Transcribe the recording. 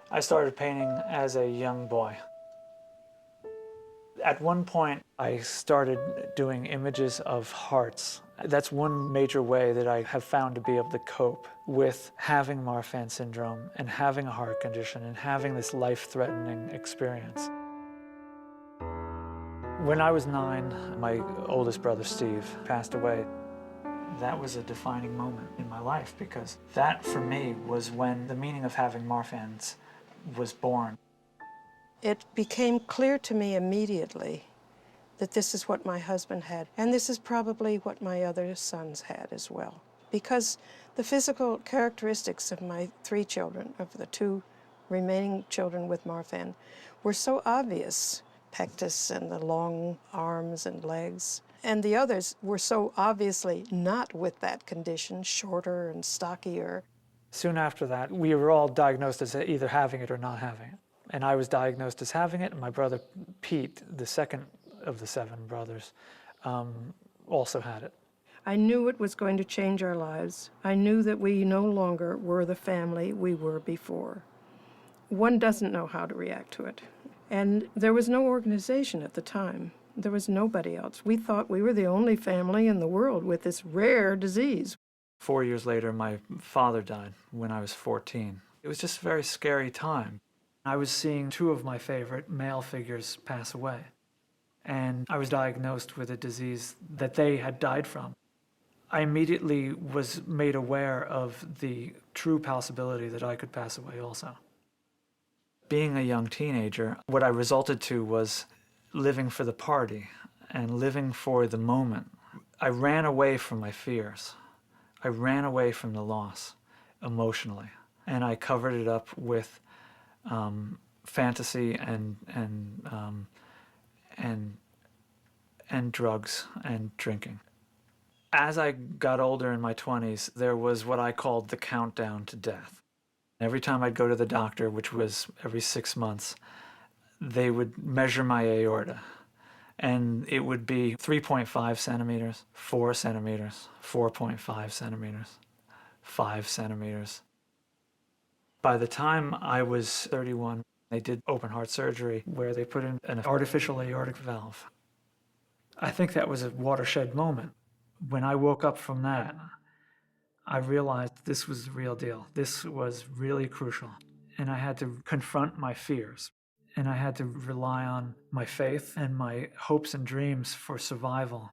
I started painting as a young boy. At one point, I started doing images of hearts. That's one major way that I have found to be able to cope with having Marfan syndrome and having a heart condition and having this life-threatening experience. When I was 9, my oldest brother, Steve, passed away. That was a defining moment in my life because that, for me, was when the meaning of having Marfan's was born. It became clear to me immediately that this is what my husband had, and this is probably what my other sons had as well. Because the physical characteristics of my 3 children, of the 2 remaining children with Marfan, were so obvious. Pectus and the long arms and legs. And the others were so obviously not with that condition, shorter and stockier. Soon after that, we were all diagnosed as either having it or not having it. And I was diagnosed as having it, and my brother Pete, the second of the 7 brothers, also had it. I knew it was going to change our lives. I knew that we no longer were the family we were before. One doesn't know how to react to it. And there was no organization at the time. There was nobody else. We thought we were the only family in the world with this rare disease. 4 years later, my father died when I was 14. It was just a very scary time. I was seeing 2 of my favorite male figures pass away. And I was diagnosed with a disease that they had died from. I immediately was made aware of the true possibility that I could pass away also. Being a young teenager, what I resulted to was living for the party and living for the moment. I ran away from my fears. I ran away from the loss emotionally, and I covered it up with fantasy and drugs and drinking. As I got older in my 20s, there was what I called the countdown to death. Every time I'd go to the doctor, which was every 6 months, they would measure my aorta. And it would be 3.5 centimeters, 4 centimeters, 4.5 centimeters, 5 centimeters. By the time I was 31, they did open heart surgery where they put in an artificial aortic valve. I think that was a watershed moment. When I woke up from that, I realized this was the real deal. This was really crucial. And I had to confront my fears. And I had to rely on my faith and my hopes and dreams for survival.